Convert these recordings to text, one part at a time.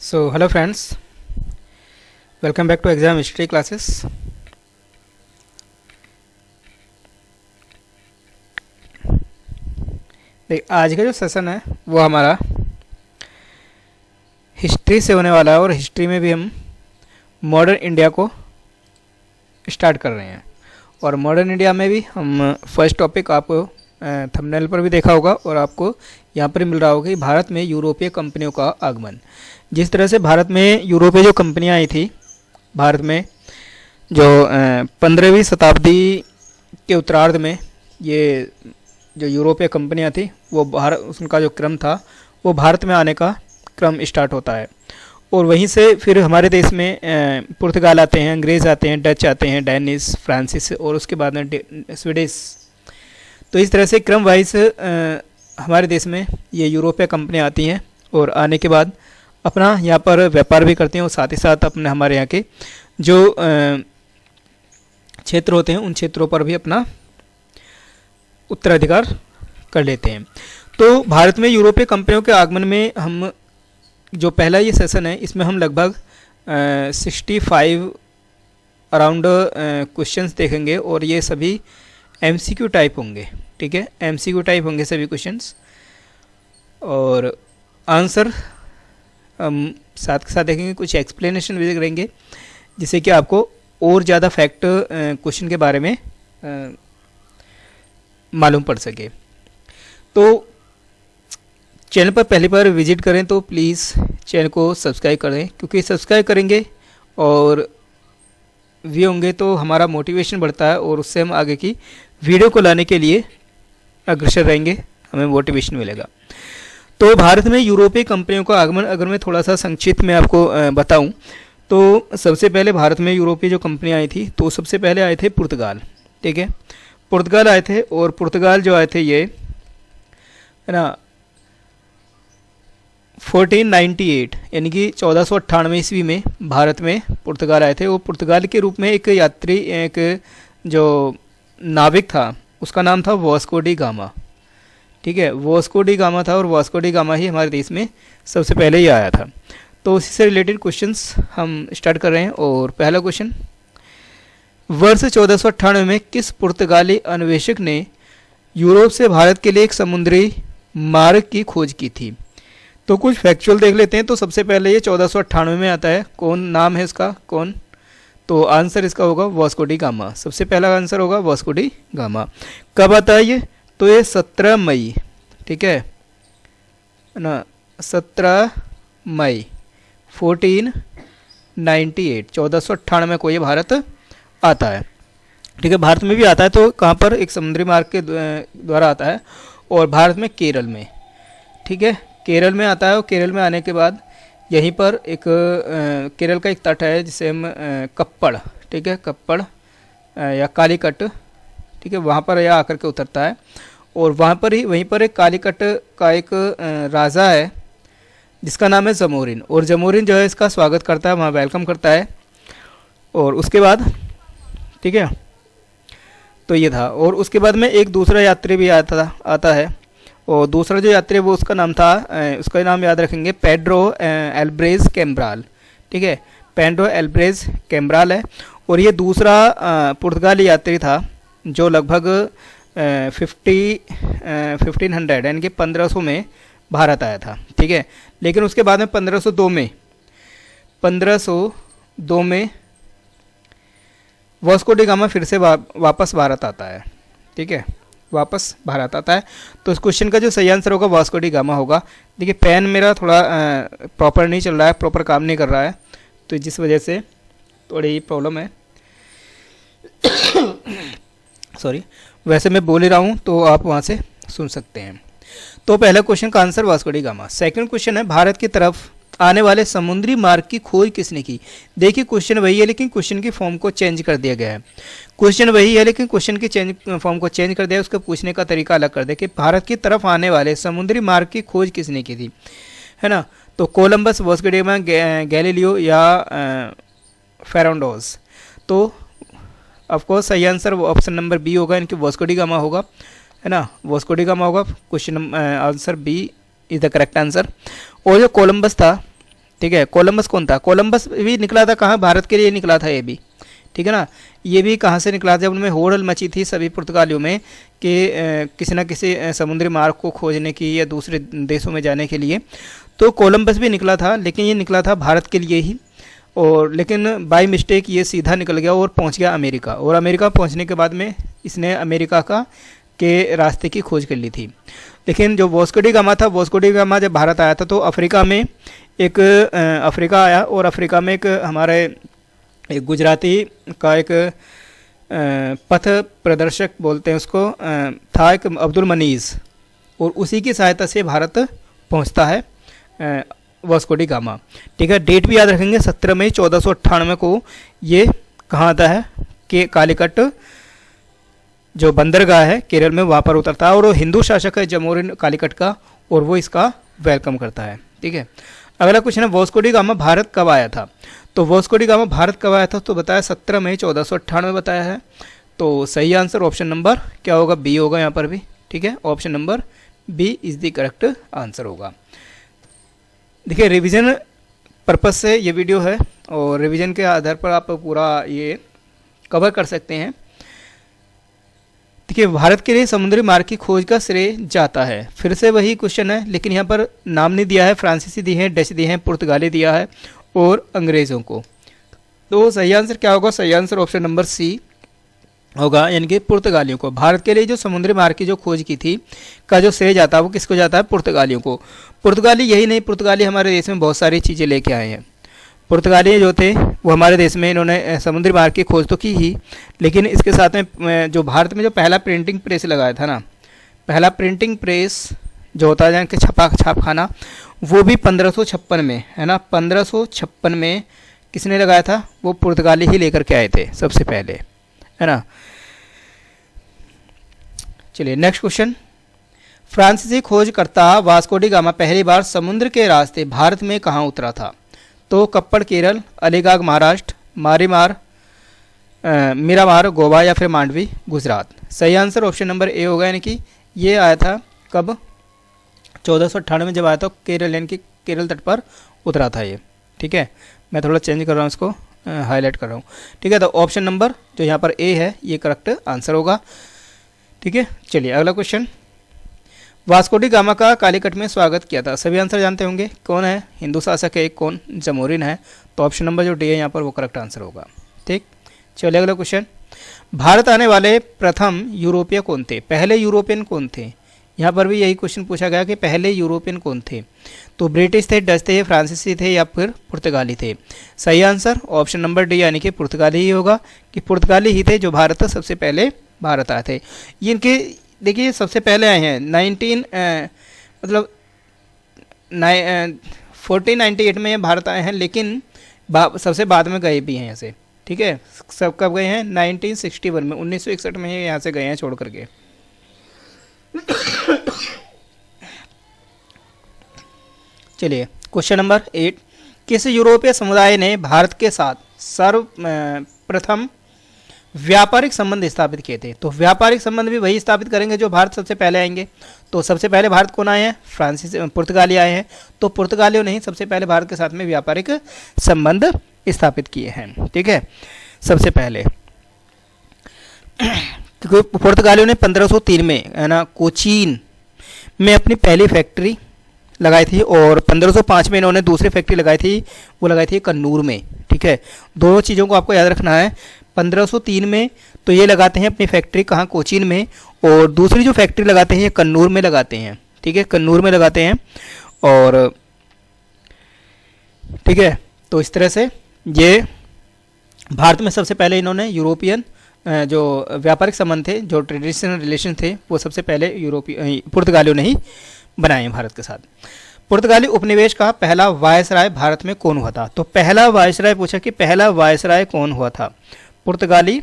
So hello friends, welcome back to exam history classes. आज का जो सेशन है वो हमारा हिस्ट्री से होने वाला है और हिस्ट्री में भी हम मॉडर्न इंडिया को स्टार्ट कर रहे हैं। और मॉडर्न इंडिया में भी हम फर्स्ट टॉपिक आपको थंबनेल पर भी देखा होगा और आपको यहाँ पर मिल रहा होगा कि भारत में यूरोपीय कंपनियों का आगमन। जिस तरह से भारत में यूरोपीय जो कंपनियाँ आई थी, भारत में जो 15वीं शताब्दी के उत्तरार्ध में ये जो यूरोपीय कंपनियाँ थी वो भारत, उनका जो क्रम था वो भारत में आने का क्रम स्टार्ट होता है। और वहीं से फिर हमारे देश में पुर्तगाल आते हैं, अंग्रेज़ आते हैं, डच आते हैं, डेनिस, फ्रांसीस और उसके बाद में स्वीडिश। तो इस तरह से क्रम वाइज हमारे देश में ये यूरोपीय कंपनियाँ आती हैं और आने के बाद अपना यहाँ पर व्यापार भी करते हैं और साथ ही साथ अपने हमारे यहाँ के जो क्षेत्र होते हैं उन क्षेत्रों पर भी अपना उत्तराधिकार कर लेते हैं। तो भारत में यूरोपीय कंपनियों के आगमन में हम जो पहला ये सेशन है इसमें हम लगभग 65 अराउंड क्वेश्चंस देखेंगे और ये सभी एमसीक्यू टाइप होंगे। ठीक है, एमसीक्यू टाइप होंगे सभी क्वेश्चंस और आंसर हम साथ के साथ देखेंगे, कुछ एक्सप्लेनेशन भी करेंगे जिससे कि आपको और ज़्यादा फैक्ट क्वेश्चन के बारे में मालूम पड़ सके। तो चैनल पर पहली बार विजिट करें तो प्लीज़ चैनल को सब्सक्राइब करें, क्योंकि सब्सक्राइब करेंगे और व्यू होंगे तो हमारा मोटिवेशन बढ़ता है और उससे हम आगे की वीडियो को लाने के लिए अग्रसर रहेंगे, हमें मोटिवेशन मिलेगा। तो भारत में यूरोपीय कंपनियों का आगमन अगर मैं थोड़ा सा संक्षिप्त में आपको बताऊं तो सबसे पहले भारत में यूरोपीय जो कंपनियां आई थी तो सबसे पहले आए थे पुर्तगाल। ठीक है, पुर्तगाल आए थे और पुर्तगाल जो आए थे ये है ना 1498 यानी कि 1498 ईस्वी में भारत में पुर्तगाल आए थे। वो पुर्तगाल के रूप में एक यात्री, एक जो नाविक था उसका नाम था वास्को डी गामा। ठीक है, वास्को डी गामा था और वास्को डी गामा ही हमारे देश में सबसे पहले ही आया था। तो उसी से रिलेटेड क्वेश्चंस हम स्टार्ट कर रहे हैं। और पहला क्वेश्चन, वर्ष 1498 में किस पुर्तगाली अन्वेषक ने यूरोप से भारत के लिए एक समुद्री मार्ग की खोज की थी? तो कुछ फैक्चुअल देख लेते हैं। तो सबसे पहले ये 1498 में आता है, कौन नाम है इसका, कौन? तो आंसर इसका होगा वास्को डी गामा। सबसे पहला आंसर होगा वास्को डी गामा। कब आता है ये? तो ये 17 मई, ठीक है ना, 17 मई 1498, 1498 को ये भारत आता है। ठीक है, भारत में भी आता है तो कहाँ पर? एक समुद्री मार्ग के द्वारा आता है और भारत में केरल में। ठीक है, केरल में आता है और केरल में आने के बाद यहीं पर एक केरल का एक तट है जिसे हम कप्पड़, ठीक है, कप्पड़ या कालीकट, ठीक है, वहाँ पर यह आकर के उतरता है और वहाँ पर ही वहीं पर एक कालीकट का एक राजा है जिसका नाम है जमोरिन। और जमोरिन जो है इसका स्वागत करता है, वहाँ वेलकम करता है। और उसके बाद ठीक है, तो ये था। और उसके बाद में एक दूसरा यात्री भी आता है और दूसरा जो यात्री वो उसका नाम था, उसका नाम याद रखेंगे, पेड्रो एल्ब्रेज कैम्ब्राल। ठीक है, पेड्रो एल्ब्रेज कैम्ब्राल है। और ये दूसरा पुर्तगाली यात्री था जो लगभग 1500 यानी कि 1500 में भारत आया था। ठीक है, लेकिन उसके बाद में 1502 में वास्को डी गामा फिर से वापस भारत आता है। ठीक है, वापस भारत आता है। तो इस क्वेश्चन का जो सही आंसर होगा वास्को डी गामा होगा। देखिए पेन मेरा थोड़ा प्रॉपर नहीं चल रहा है, प्रॉपर काम नहीं कर रहा है, तो जिस वजह से थोड़ी प्रॉब्लम है। सॉरी, वैसे मैं बोल ही रहा हूँ तो आप वहाँ से सुन सकते हैं। तो पहला क्वेश्चन का answer Vasco da gamma. Second question है, भारत की तरफ आने वाले समुद्री मार्ग की खोज किसने की? देखिए क्वेश्चन वही है लेकिन क्वेश्चन की फॉर्म को चेंज कर दिया गया है। क्वेश्चन वही है लेकिन क्वेश्चन की फॉर्म को चेंज कर दिया, उसका पूछने का तरीका अलग कर दिया कि भारत की तरफ आने वाले समुद्री मार्ग की खोज किसने की थी, है ना? तो Columbus, Vasco da gamma, Galileo या फेरांडोस? तो ऑफकोर्स सही आंसर ऑप्शन नंबर बी होगा, इनकी वास्को डी गामा होगा, है ना, वास्को डी गामा होगा। Question answer B is the correct answer. और जो कोलंबस था ठीक है। कोलंबस कौन था? कोलंबस भी निकला था कहाँ? भारत के लिए निकला था ये भी, ठीक है ना। ये भी कहाँ से निकला था? जब उनमें होड़ मची थी सभी पुर्तगालियों में कि किसी न किसी समुद्री मार्ग को खोजने की या दूसरे देशों में जाने के लिए, तो कोलंबस भी निकला था, लेकिन ये निकला था भारत के लिए ही। और लेकिन बाय मिस्टेक ये सीधा निकल गया और पहुंच गया अमेरिका, और अमेरिका पहुंचने के बाद में इसने अमेरिका का के रास्ते की खोज कर ली थी। लेकिन जो वास्को डी गामा था, वास्को डी गामा जब भारत आया था तो अफ्रीका में एक अफ्रीका आया, और अफ्रीका में एक हमारे एक गुजराती का एक पथ प्रदर्शक बोलते हैं उसको, था एक अब्दुल मनीज़, और उसी की सहायता से भारत पहुंचता है वास्को डी गामा, ठीक है। डेट भी याद रखेंगे, 17 मई 1498 को ये कहाँ आता है कि कालीकट जो बंदरगाह है केरल में, वहाँ पर उतरता है, और वो हिंदू शासक है जमोरिन कालीकट का, और वो इसका वेलकम करता है, ठीक है। अगला क्वेश्चन है वास्को डी गामा भारत कब आया था? तो वास्को डी गामा भारत कब आया था? तो बताया 17 मई 1498 बताया है। तो सही आंसर ऑप्शन नंबर क्या होगा? बी होगा यहाँ पर भी, ठीक है। Option number B is the correct answer होगा। देखिए रिवीजन पर्पज से ये वीडियो है, और रिवीजन के आधार पर आप पूरा ये कवर कर सकते हैं। देखिए भारत के लिए समुद्री मार्ग की खोज का श्रेय जाता है, फिर से वही क्वेश्चन है, लेकिन यहाँ पर नाम नहीं दिया है, फ्रांसीसी दिए हैं, डच दिए हैं, पुर्तगाली दिया है और अंग्रेज़ों को। तो सही आंसर क्या होगा? सही आंसर ऑप्शन नंबर सी होगा, यानी कि पुर्तगालियों को। भारत के लिए जो समुद्री मार्ग की जो खोज की थी का जो श्रेय जाता है वो किसको जाता है? पुर्तगालियों को। पुर्तगाली यही नहीं, पुर्तगाली हमारे देश में बहुत सारी चीज़ें लेके आए हैं। पुर्तगाली जो थे वो हमारे देश में इन्होंने समुद्री मार्ग की खोज तो की ही, लेकिन इसके साथ में जो भारत में जो पहला प्रिंटिंग प्रेस लगाया था ना, पहला प्रिंटिंग प्रेस जो होता है कि छापखाना, वो भी 1556 में, है ना। 1556 में किसने लगाया था? वो पुर्तगाली ही लेकर के आए थे सबसे पहले, है ना। चलिए नेक्स्ट क्वेश्चन। फ्रांसीसी खोजकर्ता वास्को डी गामा पहली बार समुद्र के रास्ते भारत में कहाँ उतरा था? तो कप्पड़ केरल, अलीबाग महाराष्ट्र, मारीमार मीरामार गोवा, या फिर मांडवी गुजरात। सही आंसर ऑप्शन नंबर ए होगा, यानी कि ये आया था कब? 1498 में जब आया था केरल, यानी कि केरल तट पर उतरा था ये, ठीक है। मैं थोड़ा चेंज कर रहा हूँ इसको, हाईलाइट कर रहा हूँ, ठीक है। तो ऑप्शन नंबर जो यहाँ पर ए है ये करेक्ट आंसर होगा, ठीक है। चलिए अगला क्वेश्चन। वास्को डी गामा का कालीकट में स्वागत किया था, सभी आंसर जानते होंगे, कौन है? हिंदू शासक है एक, कौन? जमोरिन है। तो ऑप्शन नंबर जो डी है यहाँ पर वो करेक्ट आंसर होगा, ठीक। चलिए अगला क्वेश्चन। भारत आने वाले प्रथम यूरोपीय कौन थे? पहले यूरोपियन कौन थे? यहाँ पर भी यही क्वेश्चन पूछा गया कि पहले यूरोपियन कौन थे? तो ब्रिटिश थे, डच थे, फ्रांसीसी थे, या फिर पुर्तगाली थे। सही आंसर ऑप्शन नंबर डी यानी कि पुर्तगाली ही होगा, कि पुर्तगाली ही थे जो भारत सबसे पहले भारत आए थे। ये इनके देखिए सबसे पहले आए हैं 1498 में ये भारत आए हैं, लेकिन सबसे बाद में गए भी हैं यहाँ से, ठीक है। सब कब गए हैं? 1961 में, 1961 में यहाँ से गए हैं छोड़ करके। चलिए क्वेश्चन नंबर 8। किस यूरोपीय समुदाय ने भारत के साथ सर्वप्रथम व्यापारिक संबंध स्थापित किए थे? तो व्यापारिक संबंध भी वही स्थापित करेंगे जो भारत सबसे पहले आएंगे। तो सबसे पहले भारत कौन आए हैं? पुर्तगाली आए हैं। तो पुर्तगालियों ने ही सबसे पहले भारत के साथ में व्यापारिक संबंध स्थापित किए हैं, ठीक है, सबसे पहले। क्योंकि पुर्तगालियों ने 1503 में, है ना, कोचीन में अपनी पहली फैक्ट्री लगाई थी, और 1505 में इन्होंने दूसरी फैक्ट्री लगाई थी, वो लगाई थी कन्नूर में, ठीक है। दोनों चीज़ों को आपको याद रखना है। 1503 में तो ये लगाते हैं अपनी फैक्ट्री कहाँ? कोचीन में, और दूसरी जो फैक्ट्री लगाते हैं ये कन्नूर में लगाते हैं, ठीक है, कन्नूर में लगाते हैं। और ठीक है, तो इस तरह से ये भारत में सबसे पहले इन्होंने यूरोपियन जो व्यापारिक संबंध थे, जो ट्रेडिशनल रिलेशन थे, वो सबसे पहले पुर्तगालियों ने ही बनाए हैं भारत के साथ। पुर्तगाली उपनिवेश का पहला वायसराय भारत में कौन हुआ था? तो पहला वायसराय पूछा कि पहला वायसराय कौन हुआ था? पुर्तगाली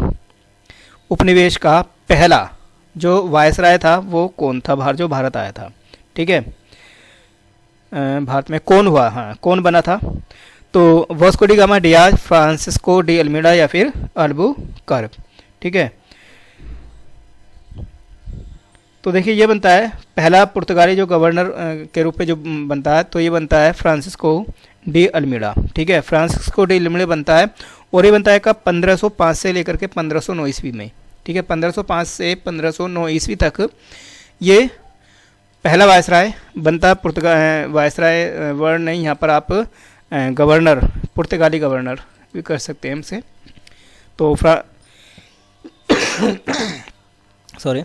उपनिवेश का पहला जो वायसराय था वो कौन था? जो भारत आया था, ठीक है, भारत में कौन हुआ, हाँ कौन बना था? तो Vasco da gamma, Diaz, Francisco de Almeida, या फिर अल्बुकर्क, ठीक है। तो देखिए ये बनता है पहला पुर्तगाली जो गवर्नर के रूप में जो बनता है, तो ये बनता है फ्रांसिस्को डी अल्मीडा। ठीक है, फ्रांसिस्को डी अल्मीडा बनता है, और ये बनता है कब, 1505 से लेकर के 1509 ईस्वी में। ठीक है, 1505 से 1509 ईस्वी तक ये पहला वायसराय बनता है। वायसराय वर्ड नहीं, यहाँ पर आप गवर्नर, पुर्तगाली गवर्नर भी कर सकते हैं हमसे। तो सॉरी,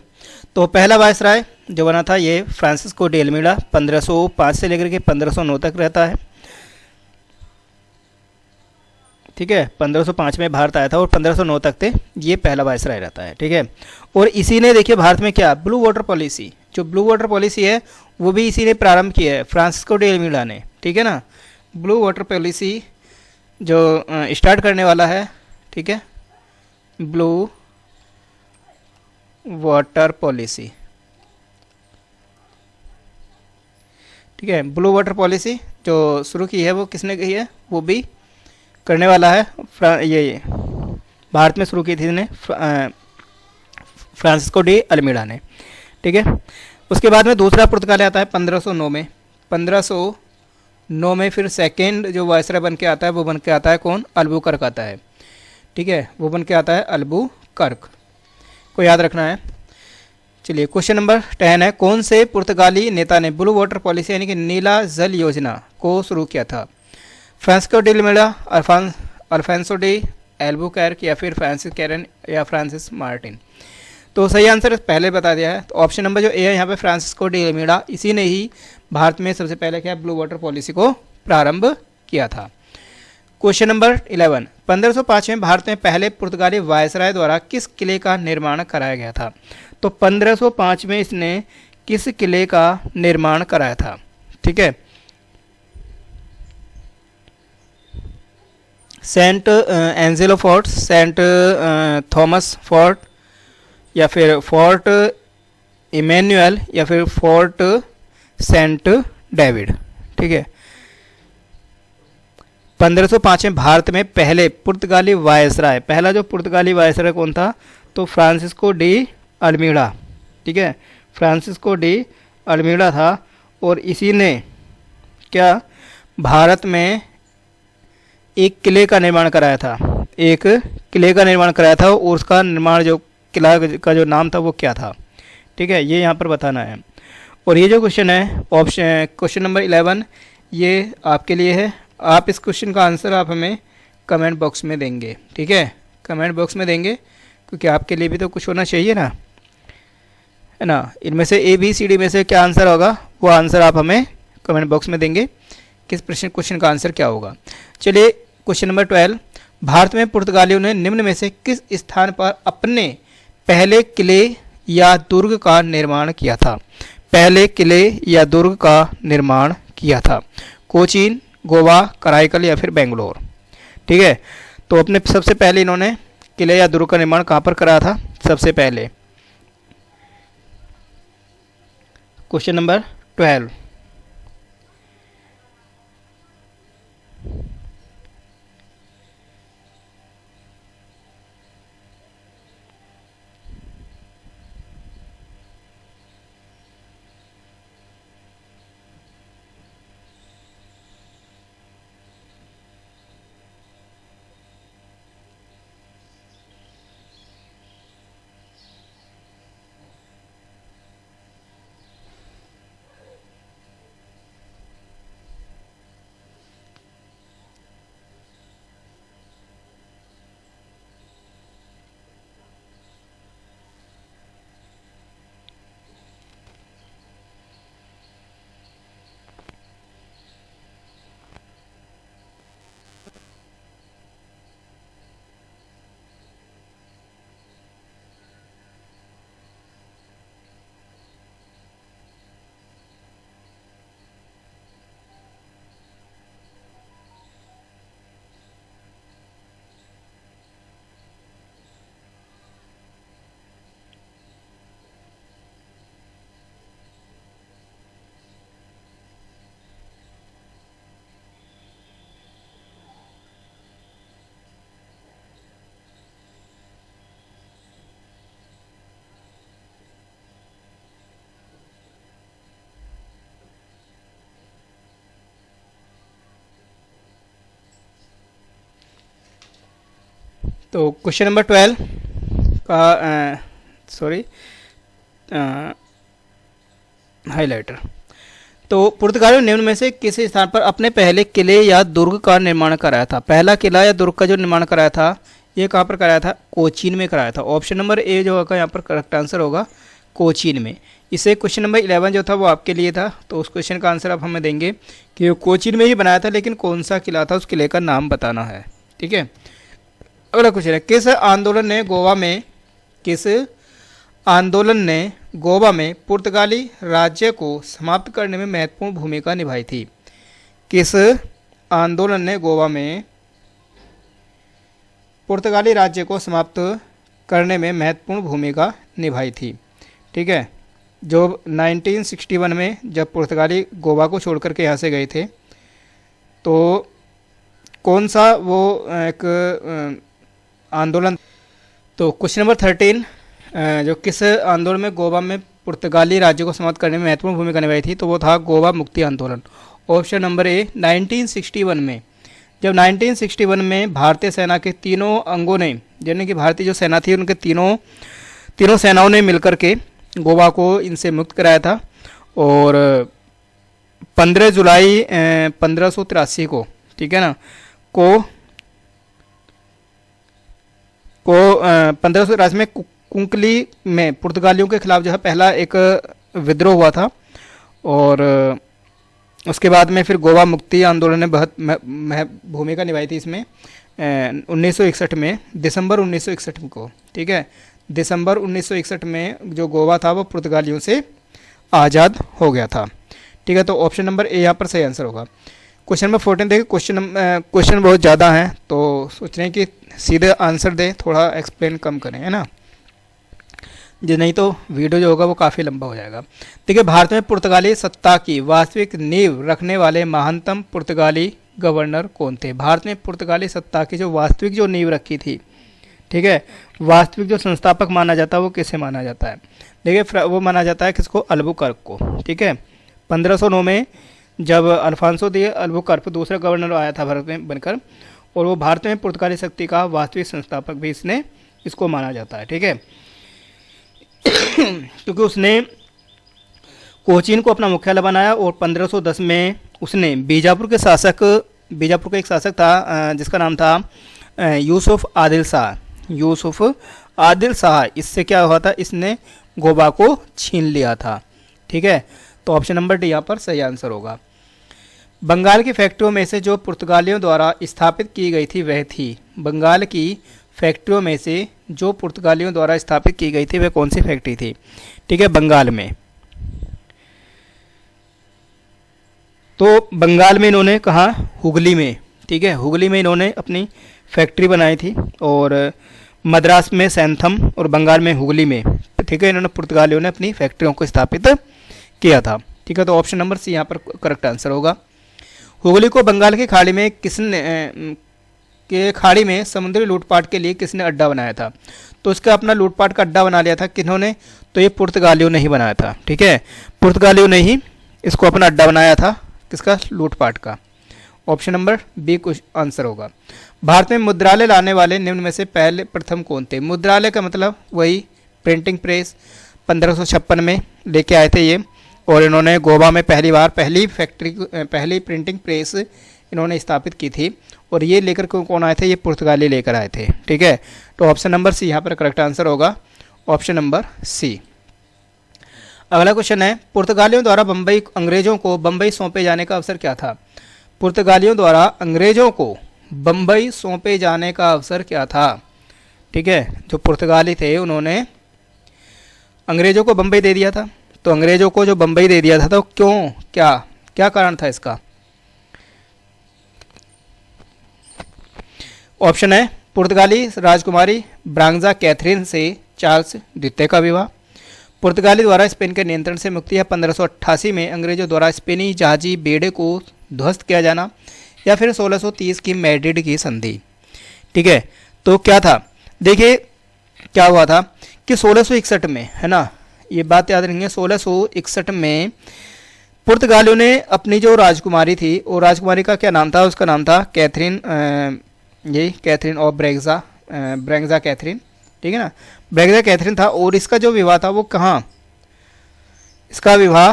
तो पहला वायसराय जो बना था ये फ्रांसिस्को डी अल्मीडा, 1505 से लेकर के 1509 तक रहता है। ठीक है, 1505 में भारत आया था और 1509 तक थे, ये पहला वायसराय रहता है। ठीक है, और इसी ने देखिए भारत में क्या, ब्लू वाटर पॉलिसी, जो ब्लू वाटर पॉलिसी है वो भी इसी ने प्रारंभ की है, फ्रांसिस्को डी अल्मीडा ने। ठीक है ना, ब्लू वाटर पॉलिसी जो स्टार्ट करने वाला है। ठीक है, ब्लू वाटर पॉलिसी। ठीक है, ब्लू वाटर पॉलिसी जो शुरू की है वो किसने की है, वो भी करने वाला है ये भारत में शुरू की थी इसने फ्रांसिस्को डी अल्मीडा ने। ठीक है, उसके बाद में दूसरा पुर्तगाली आता है 1509 में। 1509 में फिर सेकेंड जो वायसराय बन के आता है वो बन के आता है कौन, अल्बुकर्क आता है। ठीक है, वो बन के आता है अल्बुकर्क, को याद रखना है। चलिए क्वेश्चन नंबर 10 है, कौन से पुर्तगाली नेता ने ब्लू वाटर पॉलिसी यानी कि नीला जल योजना को शुरू किया था, Francisco de Almeida, Alfonso de Albuquerque, या फिर फ्रांसिस कैरन, या फ्रांसिस मार्टिन। तो सही आंसर पहले बता दिया है, तो ऑप्शन नंबर जो ए है यहाँ पे फ्रांसिस्को डी अल्मीडा, इसी ने ही भारत में सबसे पहले क्या ब्लू वाटर पॉलिसी को प्रारंभ किया था। क्वेश्चन नंबर 11, 1505 में भारत में पहले पुर्तगाली वायसराय द्वारा किस किले का निर्माण कराया गया था। तो 1505 में इसने किस किले का निर्माण कराया था। ठीक है, Saint Angelo fort, Saint Thomas fort, या फिर फोर्ट इमैनुअल, या फिर फोर्ट सेंट डेविड। ठीक है, 1505 में भारत में पहले पुर्तगाली वायसराय, पहला जो पुर्तगाली वायसराय कौन था, तो फ्रांसिस्को डी अल्मीडा। ठीक है, फ्रांसिस्को डी अल्मीडा था, और इसी ने क्या भारत में एक किले का निर्माण कराया था, एक किले का निर्माण कराया था, और उसका निर्माण जो किला का जो नाम था वो क्या था। ठीक है, ये यहाँ पर बताना है। और ये जो क्वेश्चन है ऑप्शन क्वेश्चन नंबर 11 ये आपके लिए है। आप इस क्वेश्चन का आंसर आप हमें कमेंट बॉक्स में देंगे। ठीक है, कमेंट बॉक्स में देंगे, क्योंकि आपके लिए भी तो कुछ होना चाहिए ना, है ना। इनमें से ABCD में से क्या आंसर होगा, वो आंसर आप हमें कमेंट बॉक्स में देंगे, किस क्वेश्चन का आंसर क्या होगा। चलिए क्वेश्चन नंबर 12, भारत में पुर्तगालियों ने निम्न में से किस स्थान पर अपने पहले किले या दुर्ग का निर्माण किया था, पहले किले या दुर्ग का निर्माण किया था, कोचीन, गोवा, कराईकल, या फिर बेंगलोर। ठीक है, तो अपने सबसे पहले इन्होंने किले या दुर्ग का निर्माण कहाँ पर कराया था, सबसे पहले। क्वेश्चन नंबर 12, तो क्वेश्चन नंबर 12 का सॉरी हाइलाइटर। तो पुर्तगालियों ने निम्न में से किसी स्थान पर अपने पहले किले या दुर्ग का निर्माण कराया था? पहला किला या दुर्ग का जो निर्माण कराया था ये कहाँ पर कराया था? कोचीन में कराया था। ऑप्शन नंबर ए जो होगा यहाँ पर करेक्ट आंसर होगा कोचीन में। इसे क्वेश्चन नंबर 11 जो था वो आपके लिए था, तो उस क्वेश्चन का आंसर आप हमें देंगे कि वो कोचीन में ही बनाया था, लेकिन कौन सा किला था उस किले का नाम बताना है। ठीक है, अगला क्वेश्चन है किस आंदोलन ने गोवा में पुर्तगाली राज्य को समाप्त करने में महत्वपूर्ण भूमिका निभाई थी? किस आंदोलन ने गोवा में पुर्तगाली राज्य को समाप्त करने में महत्वपूर्ण भूमिका निभाई थी? ठीक है, जो 1961 में जब पुर्तगाली गोवा को छोड़ करके यहाँ से गए थे, तो कौन सा वो एक आंदोलन? तो क्वेश्चन नंबर 13 जो किस आंदोलन में गोवा में पुर्तगाली राज्य को समाप्त करने में महत्वपूर्ण भूमिका निभाई थी, तो वो था गोवा मुक्ति आंदोलन। ऑप्शन नंबर ए 1961 में, जब 1961 में भारतीय सेना के तीनों अंगों ने, यानी कि भारतीय जो सेना थी उनके तीनों सेनाओं ने मिलकर के गोवा को इनसे मुक्त कराया था। और 15 जुलाई 1583 को, ठीक है ना, को 1583 में कुंकली में पुर्तगालियों के खिलाफ जो है पहला एक विद्रोह हुआ था। और उसके बाद में फिर गोवा मुक्ति आंदोलन ने बहुत भूमिका निभाई थी इसमें 1961 में, दिसंबर 1961 को। ठीक है, दिसंबर 1961 में जो गोवा था वो पुर्तगालियों से आज़ाद हो गया था। ठीक है, तो ऑप्शन नंबर ए यहाँ पर सही आंसर होगा। क्वेश्चन नंबर 14 देखिए, क्वेश्चन बहुत ज़्यादा हैं तो सोच रहे हैं कि सीधे आंसर दें, थोड़ा एक्सप्लेन कम करें, है ना, जो नहीं तो वीडियो जो होगा वो काफ़ी लंबा हो जाएगा। देखिए, भारत में पुर्तगाली सत्ता की वास्तविक नींव रखने वाले महानतम पुर्तगाली गवर्नर कौन थे? भारत में पुर्तगाली सत्ता की जो वास्तविक जो नींव रखी थी, ठीक है, वास्तविक जो संस्थापक माना जाता है वो किसे माना जाता है? देखिए, वो माना जाता है किसको? अल्बुकर्क को। ठीक है, 1509 में जब अल्फांसो दी अल्बुकर्क दूसरा गवर्नर आया था भारत में बनकर, और वो भारत में पुर्तगाली शक्ति का वास्तविक संस्थापक भी इसको माना जाता है। ठीक है, क्योंकि उसने कोचीन को अपना मुख्यालय बनाया और 1510 में उसने बीजापुर का एक शासक था जिसका नाम था यूसुफ आदिल शाह। इससे क्या हुआ था? इसने गोवा को छीन लिया था। ठीक है, तो ऑप्शन नंबर डी यहाँ पर सही आंसर होगा। बंगाल की फैक्ट्रियों में से जो पुर्तगालियों द्वारा स्थापित की गई थी वह थी? बंगाल की फैक्ट्रियों में से जो पुर्तगालियों द्वारा स्थापित की गई थी वह कौन सी फैक्ट्री थी? ठीक है, बंगाल में। तो बंगाल में इन्होंने कहा हुगली में, ठीक है, हुगली में इन्होंने अपनी फैक्ट्री बनाई थी, और मद्रास में सैंथम और बंगाल में हुगली में, ठीक है, इन्होंने पुर्तगालियों ने अपनी फैक्ट्रियों को स्थापित किया था। ठीक है, तो ऑप्शन नंबर सी यहाँ पर करेक्ट आंसर होगा। हुगली को बंगाल की खाड़ी में समुद्री लूटपाट के लिए किसने अड्डा बनाया था? तो इसका अपना लूटपाट का अड्डा बना लिया था किन्होंने? तो ये पुर्तगालियों ने ही बनाया था। ठीक है, पुर्तगालियों ने ही इसको अपना अड्डा बनाया था, किसका? लूटपाट का। ऑप्शन नंबर बी कुछ आंसर होगा। भारत में मुद्रालय लाने वाले निम्न में से प्रथम कौन थे? मुद्रालय का मतलब वही प्रिंटिंग प्रेस 1556 में लेके आए थे ये, और इन्होंने गोवा में पहली प्रिंटिंग प्रेस इन्होंने स्थापित की थी, और ये लेकर कौन आए थे? ये पुर्तगाली लेकर आए थे। ठीक है, तो ऑप्शन नंबर सी यहाँ पर करेक्ट आंसर होगा, ऑप्शन नंबर सी। अगला क्वेश्चन है, पुर्तगालियों द्वारा अंग्रेजों को बम्बई सौंपे जाने का अवसर क्या था? पुर्तगालियों द्वारा अंग्रेजों को बम्बई सौंपे जाने का अवसर क्या था? ठीक है, जो पुर्तगाली थे उन्होंने अंग्रेजों को बम्बई दे दिया था। तो अंग्रेजों को जो बम्बई दे दिया था तो क्यों, क्या कारण था इसका? ऑप्शन है पुर्तगाली राजकुमारी ब्रांजा कैथरीन से चार्ल्स द्वितीय का विवाह, पुर्तगाली द्वारा स्पेन के नियंत्रण से मुक्ति है 1588 में अंग्रेजों द्वारा स्पेनी जहाजी बेड़े को ध्वस्त किया जाना, या फिर 1630 की मैड्रिड की संधि। ठीक है, तो क्या था? देखिए, क्या हुआ था कि 1661 में, है ना, ये बात याद रखेंगे, 1661 में पुर्तगालियों ने अपनी जो राजकुमारी थी, और राजकुमारी का क्या नाम था? उसका नाम था कैथरीन ऑफ ब्रेग्जा, ब्रैंजा कैथरीन, ठीक है ना, ब्रैंजा कैथरीन था। और इसका जो विवाह था वो कहाँ, इसका विवाह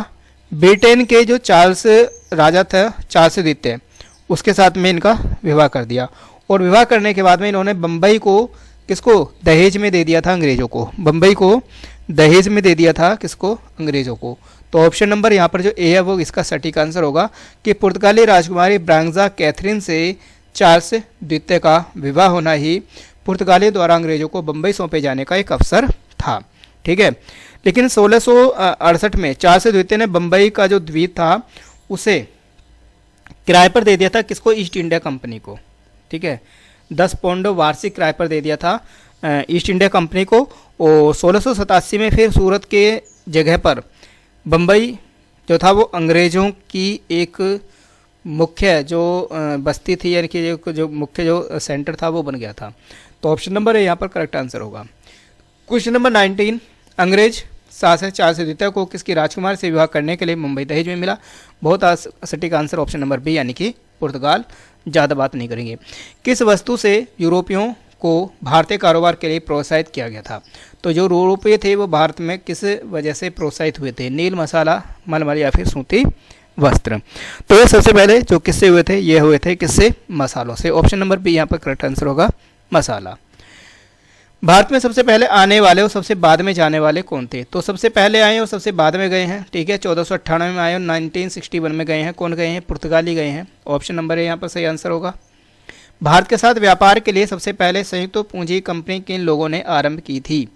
ब्रिटेन के जो चार्ल्स राजा था, चार्ल्स द्वितीय, उसके साथ में इनका विवाह कर दिया। और विवाह करने के बाद में इन्होंने बम्बई को किसको दहेज में दे दिया था, अंग्रेजों को। बम्बई को दहेज में दे दिया था किसको, अंग्रेजों को। तो ऑप्शन नंबर यहाँ पर जो ए है वो इसका सटीक आंसर होगा कि पुर्तगाली राजकुमारी ब्रांजा कैथरीन से चार्ल्स द्वितीय का विवाह होना ही पुर्तगाली द्वारा अंग्रेजों को बम्बई सौंपे जाने का एक अवसर था, ठीक है। लेकिन 1668 में चार्ल्स द्वितीय ने बम्बई का जो द्वीप था उसे किराए पर दे दिया था किसको, ईस्ट इंडिया कंपनी को, ठीक है। 10 पाउंड वार्षिक किराए पर दे दिया था ईस्ट इंडिया कंपनी को। और 1687 में फिर सूरत के जगह पर बम्बई जो था वो अंग्रेज़ों की एक मुख्य जो बस्ती थी, यानी कि जो मुख्य जो सेंटर था वो बन गया था। तो ऑप्शन नंबर ए यहाँ पर करेक्ट आंसर होगा। क्वेश्चन नंबर 19, अंग्रेज शासक चार्ल्स द्वितीय को किसकी राजकुमार से विवाह करने के लिए मुंबई दहेज में मिला। बहुत सटीक आंसर ऑप्शन नंबर बी, यानी कि पुर्तगाल। ज़्यादा बात नहीं करेंगे। किस वस्तु से यूरोपियों को भारतीय कारोबार के लिए प्रोत्साहित किया गया था। तो जो यूरोपीय थे वो भारत में किस वजह से प्रोत्साहित हुए थे, नील, मसाला, मलमल या फिर सूती वस्त्र। तो ये सबसे पहले जो किससे हुए थे, ये हुए थे किससे, मसालों से। ऑप्शन नंबर बी यहाँ पर करेक्ट आंसर होगा, मसाला। भारत में सबसे पहले आने वाले और सबसे बाद में जाने वाले कौन थे। तो सबसे पहले आए और सबसे बाद में गए हैं, ठीक है। 1498 में आए और 1961 में गए हैं। कौन गए हैं, पुर्तगाली गए हैं। ऑप्शन नंबर ए यहाँ पर सही आंसर होगा। भारत के साथ व्यापार के लिए सबसे पहले संयुक्त पूंजी कंपनी किन लोगों ने आरंभ की थी।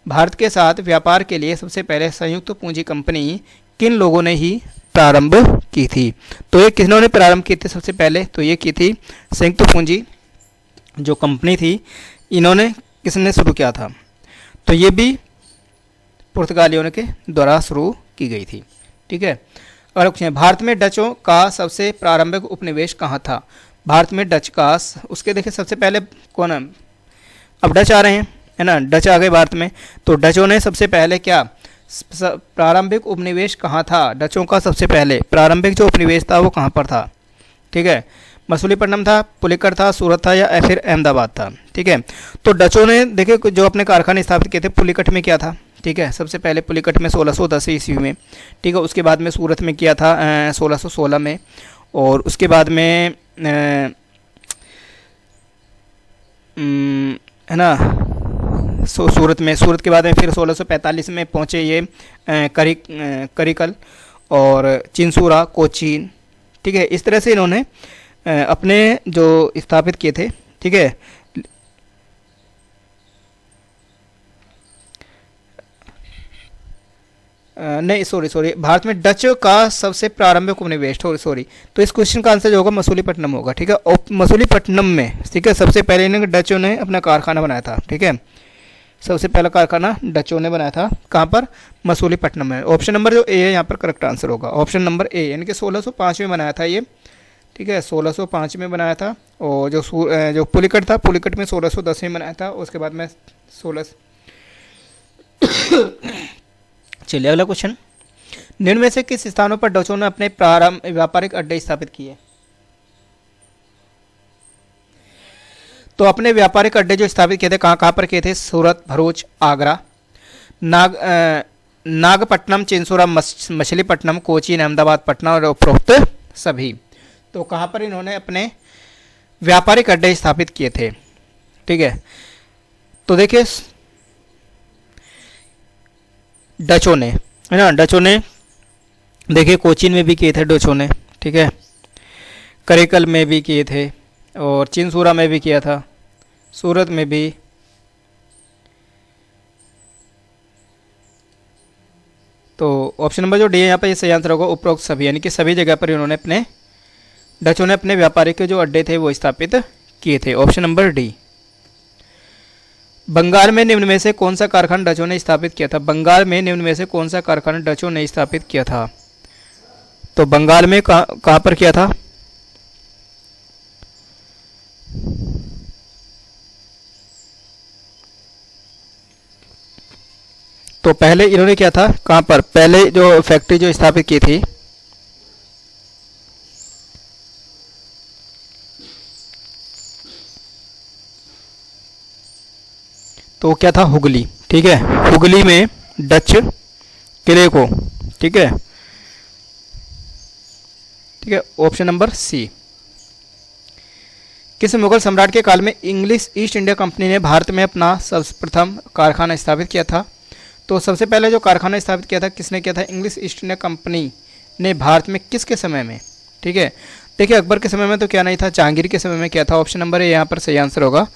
भारत के साथ व्यापार के लिए सबसे पहले संयुक्त पूंजी कंपनी किन लोगों ने ही प्रारंभ की थी। तो ये किन्होंने प्रारंभ की थी सबसे पहले, तो ये की थी संयुक्त पूंजी जो कंपनी थी, इन्होंने किसने शुरू किया था। तो ये भी पुर्तगालियों के द्वारा शुरू की गई थी, ठीक है। और क्वेश्चन, भारत में डचों का सबसे प्रारंभिक उपनिवेश कहाँ था। भारत में डच का उसके देखिए सबसे पहले कौन है, अब डच आ रहे हैं, है ना, डच आ गए भारत में। तो डचों ने सबसे पहले क्या प्रारंभिक उपनिवेश कहाँ था, डचों का सबसे पहले प्रारंभिक जो उपनिवेश था वो कहाँ पर था, ठीक है। मसूलीपट्टनम था, पुलिकट था, सूरत था या फिर अहमदाबाद था, ठीक है। तो डचों ने देखिए जो अपने कारखाने स्थापित किए थे पुलिकट में किया था, ठीक है। सबसे पहले पुलिकट में 1610 ईस्वी में, ठीक है। उसके बाद में सूरत में किया था 1616 में। और उसके बाद में है ना सूरत के बाद में फिर 1645 में पहुँचे ये करिकल और चिंसूरा, कोचीन, ठीक है। इस तरह से इन्होंने अपने जो स्थापित किए थे, ठीक है। नहीं सॉरी, भारत में डच का सबसे प्रारंभिक उपनिवेश, सॉरी, तो इस क्वेश्चन का आंसर जो होगा मसूलीपट्टनम होगा, ठीक है। मसूलीपट्टनम में, ठीक है, सबसे पहले इन्होंने डचों ने अपना कारखाना बनाया था, ठीक है। सबसे पहला कारखाना डचों ने बनाया था, कहाँ पर, मसूलीपट्टनम में। ऑप्शन नंबर जो ए है यहाँ पर करेक्ट आंसर होगा, ऑप्शन नंबर ए, यानी कि 1605 में बनाया था ये, ठीक है। 1605 में बनाया था। और जो पुलिकट था, पुलिकट में 1610 में बनाया था। उसके बाद में 16 चलिए अगला क्वेश्चन, निम्न में से किस स्थानों पर डचों ने अपने प्रारंभ व्यापारिक अड्डे स्थापित किए। तो अपने व्यापारिक अड्डे जो स्थापित किए थे कहाँ पर किए थे, सूरत, भरूच, आगरा, नागपट्टनम, चिंसूरा, मछलीपट्टनम, कोचीन, अहमदाबाद, पटना और उपरोक्त सभी। तो कहाँ पर इन्होंने अपने व्यापारिक अड्डे स्थापित किए थे, ठीक है। तो देखिए डचों ने, है ना, डचों ने देखिए कोचीन में भी किए थे डचों ने, ठीक है। करिकल में भी किए थे और चिंसूरा में भी किया था, सूरत में भी, तो ऑप्शन नंबर जो डी है यहाँ पर ये सही आंसर होगा, उपरोक्त सभी, यानी कि सभी जगह पर इन्होंने अपने डचों ने अपने व्यापारिक के जो अड्डे थे वो स्थापित किए थे। Option number D. बंगाल में निम्न में से कौन सा कारखाना डचों ने स्थापित किया था। बंगाल में निम्न में से कौन सा कारखाना डचों ने स्थापित किया था। तो बंगाल में कहाँ पर किया था, तो पहले इन्होंने किया था कहाँ पर, पहले जो फैक्ट्री जो स्थापित की थी तो वो क्या था, हुगली। ठीक है, हुगली में डच किले को, ठीक है, ठीक है। Option number C. किस मुगल सम्राट के काल में इंग्लिश ईस्ट इंडिया कंपनी ने भारत में अपना सर्वप्रथम कारखाना स्थापित किया था? तो सबसे पहले जो कारखाना स्थापित किया था किसने किया था? इंग्लिश ईस्ट इंडिया कंपनी ने भारत में किसके समय में? ठीक है, देखिए अकबर के समय में तो क्या नहीं था, जहांगीर के समय में क्या था। ऑप्शन नंबर ए यहाँ पर सही आंसर होगा,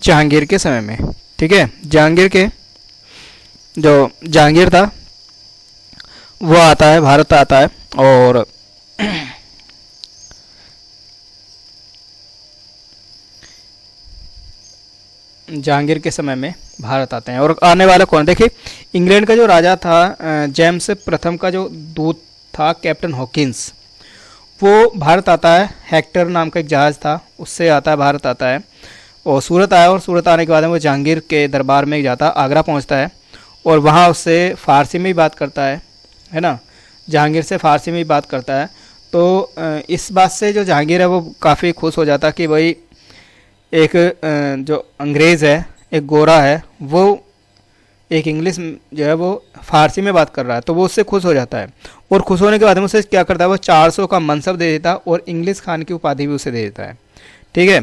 जहांगीर के समय में। ठीक है, जहांगीर था वो आता है, भारत आता है, और जहांगीर के समय में भारत आते हैं। और आने वाला कौन? देखिए इंग्लैंड का जो राजा था जेम्स प्रथम का जो दूत था कैप्टन हॉकिंस, वो भारत आता है। हेक्टर नाम का एक जहाज़ था, उससे आता है, भारत आता है और सूरत आया। और सूरत आने के बाद में वो जहांगीर के दरबार में जाता है, आगरा पहुंचता है और वहाँ उससे फ़ारसी में ही बात करता है ना, जहांगीर से फ़ारसी में ही बात करता है। तो इस बात से जो जहांगीर है वो काफ़ी खुश हो जाता कि भाई एक जो अंग्रेज़ है, एक गोरा है, वो एक इंग्लिश जो है वो फ़ारसी में बात कर रहा है, तो वो उससे खुश हो जाता है। और खुश होने के बाद में उसे क्या करता है, वो 400 का मनसब दे देता है और इंग्लिश खान की उपाधि भी उसे दे देता है। ठीक है,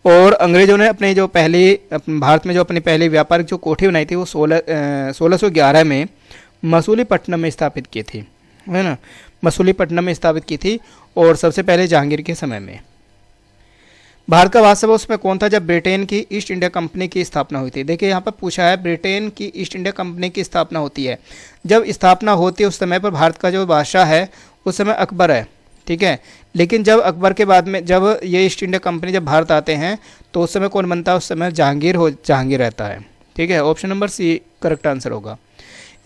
और अंग्रेज़ों ने अपने जो भारत में जो अपनी पहली व्यापारिक जो कोठी बनाई थी वो 1611 में मसूलीपट्टनम में स्थापित की थी, है ना, मसूलीपट्टनम में स्थापित की थी, और सबसे पहले जहांगीर के समय में। भारत का वास्तव उसमें कौन था जब ब्रिटेन की ईस्ट इंडिया कंपनी की स्थापना हुई थी? देखिए यहाँ पर पूछा है ब्रिटेन की ईस्ट इंडिया कंपनी की स्थापना होती है। जब स्थापना होती है उस समय पर भारत का जो बादशाह है उस समय अकबर है। ठीक है, लेकिन जब अकबर के बाद में जब ये ईस्ट इंडिया कंपनी जब भारत आते हैं तो उस समय कौन बनता है? उस समय जहांगीर रहता है। ठीक है, option number C correct answer होगा।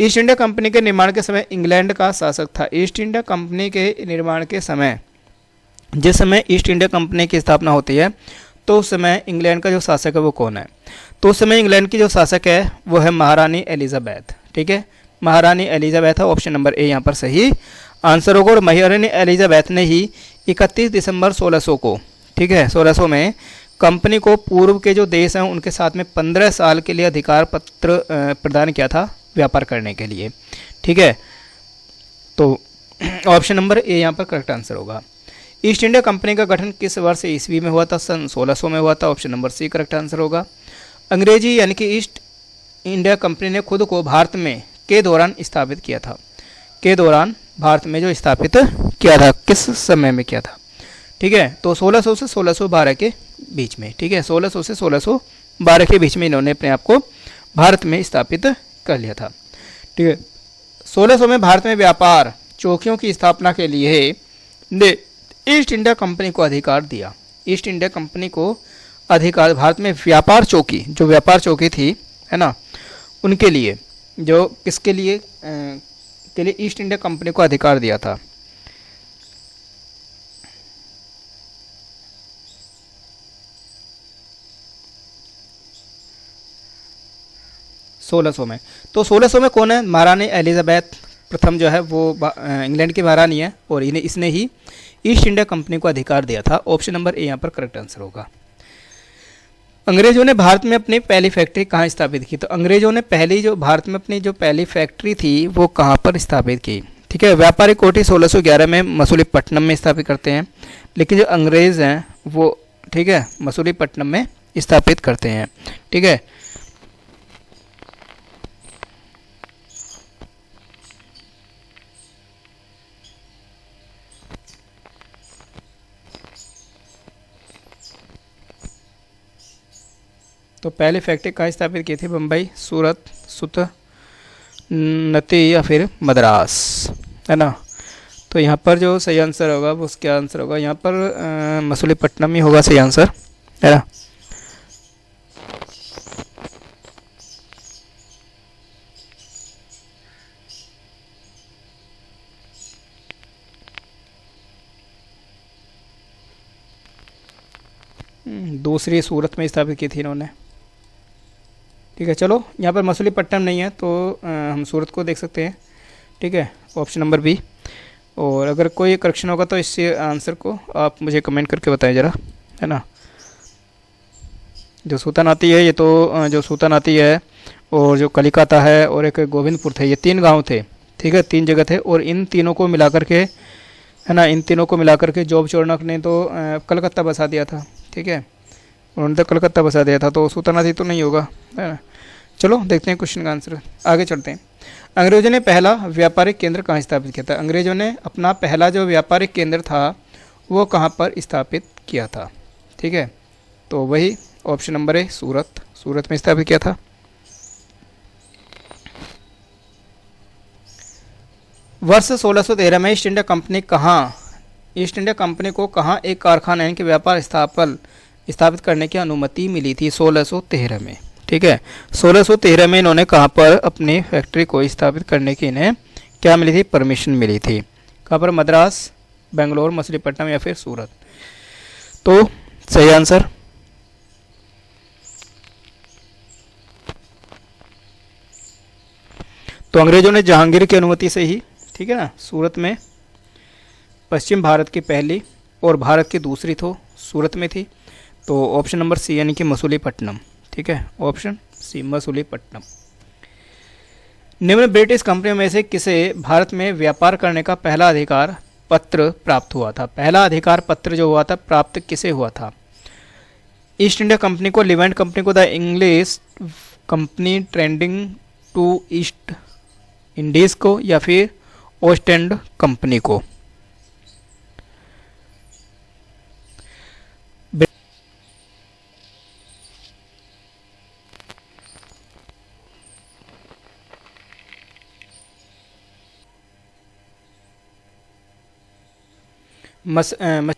ईस्ट इंडिया कंपनी के निर्माण के समय इंग्लैंड का शासक था। ईस्ट इंडिया कंपनी के निर्माण के समय, जिस समय ईस्ट इंडिया कंपनी की स्थापना होती है तो उस समय इंग्लैंड का जो शासक है वो कौन है? तो उस समय इंग्लैंड की जो शासक है वो है महारानी एलिजाबेथ। ठीक है, महारानी एलिजाबेथ है, ऑप्शन नंबर ए यहाँ पर सही आंसर होगा। और महारानी एलिजाबेथ ने ही 31 दिसंबर 1600 को, ठीक है, 1600 में कंपनी को पूर्व के जो देश हैं उनके साथ में 15 साल के लिए अधिकार पत्र प्रदान किया था व्यापार करने के लिए। ठीक है, तो ऑप्शन नंबर ए यहाँ पर करेक्ट आंसर होगा। ईस्ट इंडिया कंपनी का गठन किस वर्ष ईस्वी में हुआ था? सन 1600 में हुआ था, option number C correct answer होगा। अंग्रेजी यानी कि ईस्ट इंडिया कंपनी ने खुद को भारत में के दौरान स्थापित किया था? के दौरान भारत में जो स्थापित किया था, किस समय में किया था? ठीक है, तो 1600 से 1612 के बीच में। ठीक है, 1600 से 1612 के बीच में इन्होंने अपने आप को भारत में स्थापित कर लिया था। ठीक है, 1600 में भारत में व्यापार चौकियों की स्थापना के लिए ने ईस्ट इंडिया कंपनी को अधिकार दिया। ईस्ट इंडिया कंपनी को अधिकार भारत में व्यापार चौकी, जो व्यापार चौकी थी, है ना, उनके लिए, जो किसके लिए के लिए ईस्ट इंडिया कंपनी को अधिकार दिया था? सोलह सौ में। तो 1600 में कौन है? महारानी एलिजाबेथ प्रथम जो है वो इंग्लैंड की महारानी है और इसने ही ईस्ट इंडिया कंपनी को अधिकार दिया था। ऑप्शन नंबर ए यहाँ पर करेक्ट आंसर होगा। अंग्रेजों ने भारत में अपनी पहली फैक्ट्री कहाँ स्थापित की? तो अंग्रेजों ने भारत में अपनी जो पहली फैक्ट्री थी वो कहाँ पर स्थापित की? ठीक है, व्यापारिक कोठी 1611 में मसूलीपट्टनम में स्थापित करते हैं, लेकिन जो अंग्रेज़ हैं वो, ठीक है, मसूलीपट्टनम में स्थापित करते हैं। ठीक है, तो पहली फैक्ट्री कहाँ स्थापित की थी? बम्बई, सूरत, सुतनती या फिर मद्रास, है ना। तो यहाँ पर जो सही आंसर होगा वो उसका आंसर होगा यहाँ पर मसूलीपट्टनम ही होगा सही आंसर, है ना। दूसरी सूरत में स्थापित की थी इन्होंने। ठीक है, चलो यहाँ पर मसूलीपट्टनम नहीं है तो हम सूरत को देख सकते हैं। ठीक है, ऑप्शन नंबर बी। और अगर कोई करेक्शन होगा तो इससे आंसर को आप मुझे कमेंट करके बताएं ज़रा, है ना। जो सूतन आती है, ये तो जो सूतन आती है और जो कलिकाता है और एक गोविंदपुर थे, ये 3 गांव थे, ठीक है, 3 जगह थे। और इन तीनों को मिलाकर के, है ना, इन तीनों को मिलाकर के जॉब चोरनक ने तो कलकत्ता बसा दिया था, ठीक है, उन्होंने तो कलकत्ता बसा दिया था, तो सूतनाथी तो नहीं होगा, है ना। चलो देखते हैं क्वेश्चन का आंसर, आगे चलते हैं। अंग्रेजों ने पहला व्यापारिक केंद्र कहाँ स्थापित किया था? अंग्रेजों ने अपना पहला जो व्यापारिक केंद्र था वो कहाँ पर स्थापित किया था? ठीक है, तो वही ऑप्शन नंबर है सूरत, सूरत में स्थापित किया था। वर्ष 1613 में ईस्ट इंडिया कंपनी को कहाँ एक कारखाना यानी कि व्यापार स्थापित करने की अनुमति मिली थी? 1613 में, ठीक है, 1613 में इन्होंने कहाँ पर अपनी फैक्ट्री को स्थापित करने की इन्हें क्या मिली थी? परमिशन मिली थी। कहाँ पर? मद्रास, बेंगलोर, मछलीपट्टनम या फिर सूरत। तो सही आंसर तो अंग्रेजों ने जहांगीर की अनुमति से ही, ठीक है ना, सूरत में पश्चिम भारत की पहली और भारत की दूसरी तो सूरत में थी। तो ऑप्शन नंबर सी यानी कि मसूलीपट्टनम, ठीक है, ऑप्शन सी मसूलीपट्टनम। निम्न ब्रिटिश कंपनियों में से किसे भारत में व्यापार करने का पहला अधिकार पत्र प्राप्त हुआ था? पहला अधिकार पत्र जो हुआ था प्राप्त किसे हुआ था? ईस्ट इंडिया कंपनी को, लिवेंट कंपनी को, the English company trading to East Indies को, या फिर ओस्ट कंपनी को? मस, अ, मस,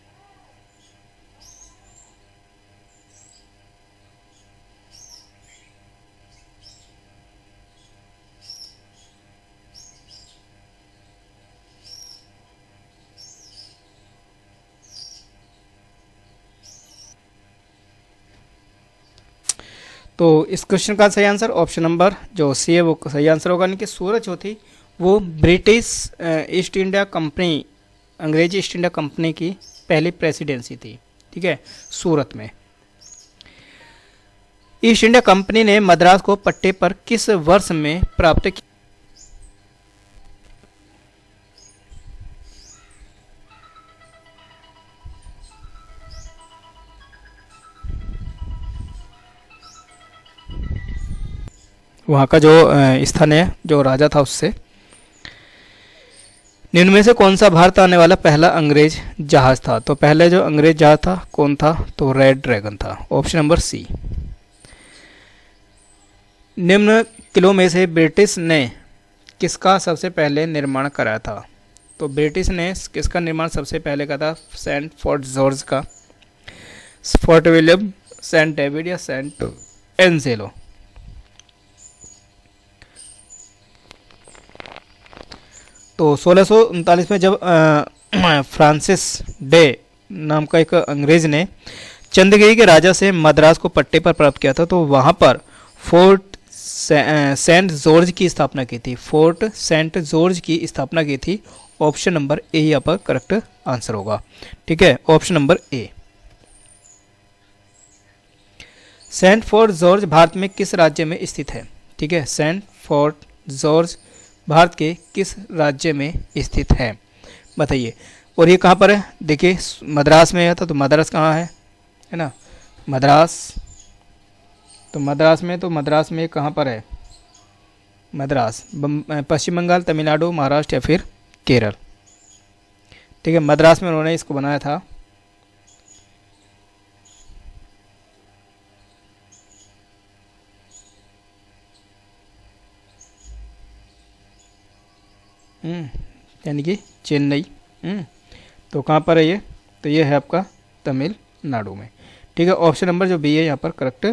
तो इस क्वेश्चन का सही आंसर ऑप्शन नंबर जो सी है वो सही आंसर होगा। यानी कि सूरत जो थी वो ब्रिटिश ईस्ट इंडिया कंपनी, अंग्रेजी ईस्ट इंडिया कंपनी की पहली प्रेसिडेंसी थी, ठीक है, सूरत में। ईस्ट इंडिया कंपनी ने मद्रास को पट्टे पर किस वर्ष में प्राप्त किया? वहाँ का जो स्थानीय जो राजा था उससे। निम्न में से कौन सा भारत आने वाला पहला अंग्रेज जहाज था? तो पहले जो अंग्रेज जहाज था कौन था? तो रेड ड्रैगन था, ऑप्शन नंबर सी। निम्न किलों में से ब्रिटिश ने किसका सबसे पहले निर्माण कराया था? तो ब्रिटिश ने किसका निर्माण सबसे पहले करा था? सेंट फोर्ट जॉर्ज का, फोर्ट विलियम, सेंट डेविड या सेंट एंजेलो? तो 1639 में जब फ्रांसिस डे नाम का एक अंग्रेज ने चंद्रगिरी के राजा से मद्रास को पट्टे पर प्राप्त किया था, तो वहाँ पर फोर्ट सेंट जॉर्ज की स्थापना की थी, फोर्ट सेंट जॉर्ज की स्थापना की थी। ऑप्शन नंबर ए यहाँ पर करेक्ट आंसर होगा, ठीक है, option number A. Saint fort George Bharat में किस राज्य में स्थित है? ठीक है, सेंट फोर्ट जॉर्ज भारत के किस राज्य में स्थित है बताइए। और ये कहाँ पर है? देखिए मद्रास में आया था, तो मद्रास कहाँ है ना, मद्रास, तो मद्रास में कहाँ पर है? मद्रास पश्चिम बंगाल, तमिलनाडु, महाराष्ट्र या फिर केरल? ठीक है, मद्रास में उन्होंने इसको बनाया था। यानी कि चेन्नई। तो कहाँ पर है ये? तो ये है आपका तमिलनाडु में, ठीक है, ऑप्शन नंबर जो बी है यहाँ पर करेक्ट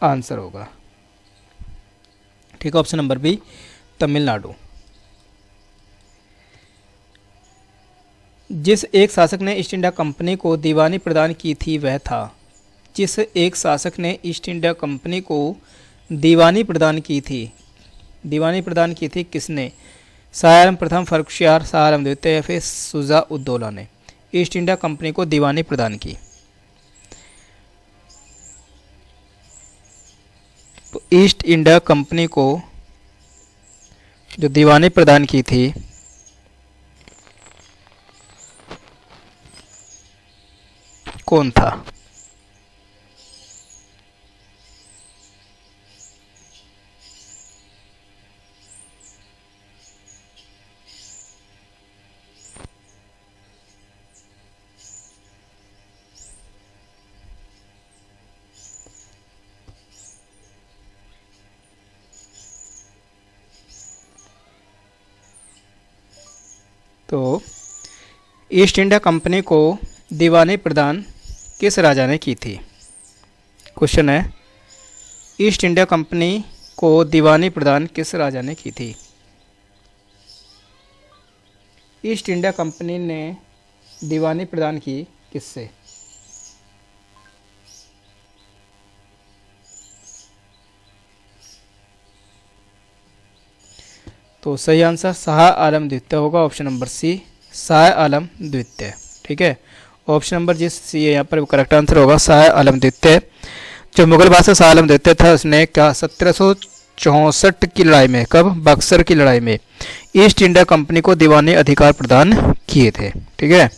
आंसर होगा, ठीक है, ऑप्शन नंबर बी तमिलनाडु। जिस एक शासक ने ईस्ट इंडिया कंपनी को दीवानी प्रदान की थी वह था? जिस एक शासक ने ईस्ट इंडिया कंपनी को दीवानी प्रदान की थी किसने? शाह आलम प्रथम, फर्रुखसियार, शाह आलम द्वितीय या फिर शुजा उद्दौला ने ईस्ट इंडिया कंपनी को दीवानी प्रदान की? तो ईस्ट इंडिया कंपनी को जो दीवानी प्रदान की थी कौन था? तो ईस्ट इंडिया कंपनी को दीवानी प्रदान किस राजा ने की थी? क्वेश्चन है, ईस्ट इंडिया कंपनी को दीवानी प्रदान किस राजा ने की थी? ईस्ट इंडिया कंपनी ने दीवानी प्रदान की किससे? तो सही आंसर शाह आलम द्वितीय होगा, ऑप्शन नंबर सी, शाह आलम द्वितीय। ठीक है, ऑप्शन नंबर जी सी यहाँ पर करेक्ट आंसर होगा, शाह आलम द्वितीय। जो मुगल बादशाह शाह आलम द्वितीय था उसने क्या 1764 की लड़ाई में, कब? बक्सर की लड़ाई में ईस्ट इंडिया कंपनी को दीवानी अधिकार प्रदान किए थे। ठीक है,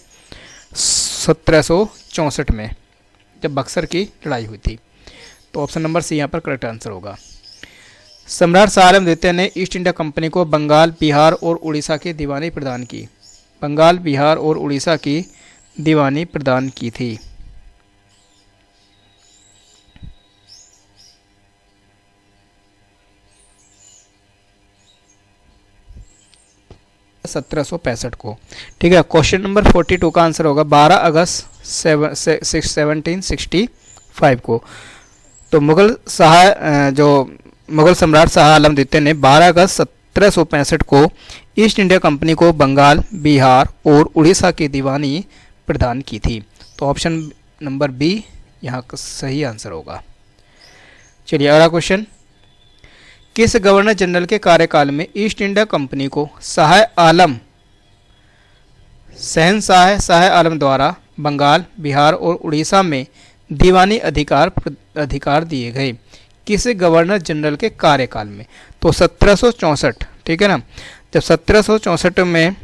1764 में जब बक्सर की लड़ाई हुई थी। तो ऑप्शन नंबर सी यहाँ पर करेक्ट आंसर होगा। सम्राट शाह आलम द्वितीय ने ईस्ट इंडिया कंपनी को बंगाल, बिहार और उड़ीसा की दीवानी प्रदान की। बंगाल, बिहार और उड़ीसा की दीवानी प्रदान की थी। सत्रह सौ पैंसठ को। ठीक है, क्वेश्चन नंबर 42 का आंसर होगा 12 अगस्त 1765 को। तो मुगल सम्राट शाह आलम द्वितीय ने 12 अगस्त 1765 को ईस्ट इंडिया कंपनी को बंगाल, बिहार और उड़ीसा की दीवानी प्रदान की थी। तो ऑप्शन नंबर बी यहाँ का सही आंसर होगा। चलिए अगला क्वेश्चन, किस गवर्नर जनरल के कार्यकाल में ईस्ट इंडिया कंपनी को शहनशाह शाह आलम द्वारा बंगाल, बिहार और उड़ीसा में दीवानी अधिकार दिए गए? किस गवर्नर जनरल के कार्यकाल में? तो 1764, ठीक है ना, जब 1764 में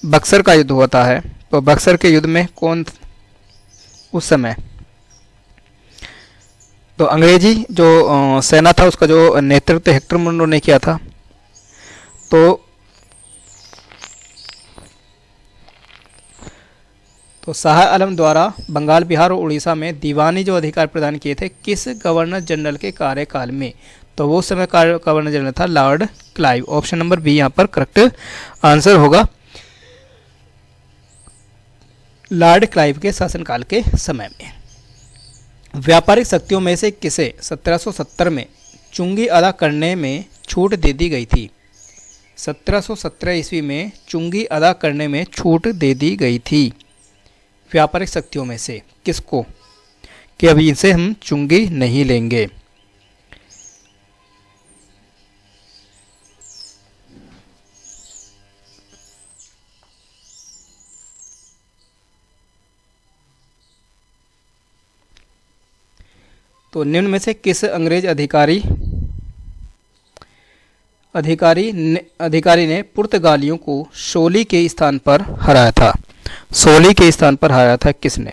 बक्सर का युद्ध होता है, तो बक्सर के युद्ध में कौन उस समय तो अंग्रेजी जो सेना था उसका जो नेतृत्व हेक्टर मुनरो ने किया था। तो शाह आलम द्वारा बंगाल, बिहार और उड़ीसा में दीवानी जो अधिकार प्रदान किए थे किस गवर्नर जनरल के कार्यकाल में? तो वो समय गवर्नर जनरल था lord Clive. Option number B यहाँ पर करेक्ट आंसर होगा, लॉर्ड क्लाइव के शासनकाल के समय में। व्यापारिक शक्तियों में से किसे 1770 में चुंगी अदा करने में छूट दे दी गई थी? 1717 ईस्वी में चुंगी अदा करने में छूट दे दी गई थी। व्यापारिक शक्तियों में से किसको कि अभी इनसे हम चुंगी नहीं लेंगे? तो निम्न में से किस अंग्रेज अधिकारी ने पुर्तगालियों को सोली के स्थान पर हराया था? सोली के स्थान पर हराया था किसने?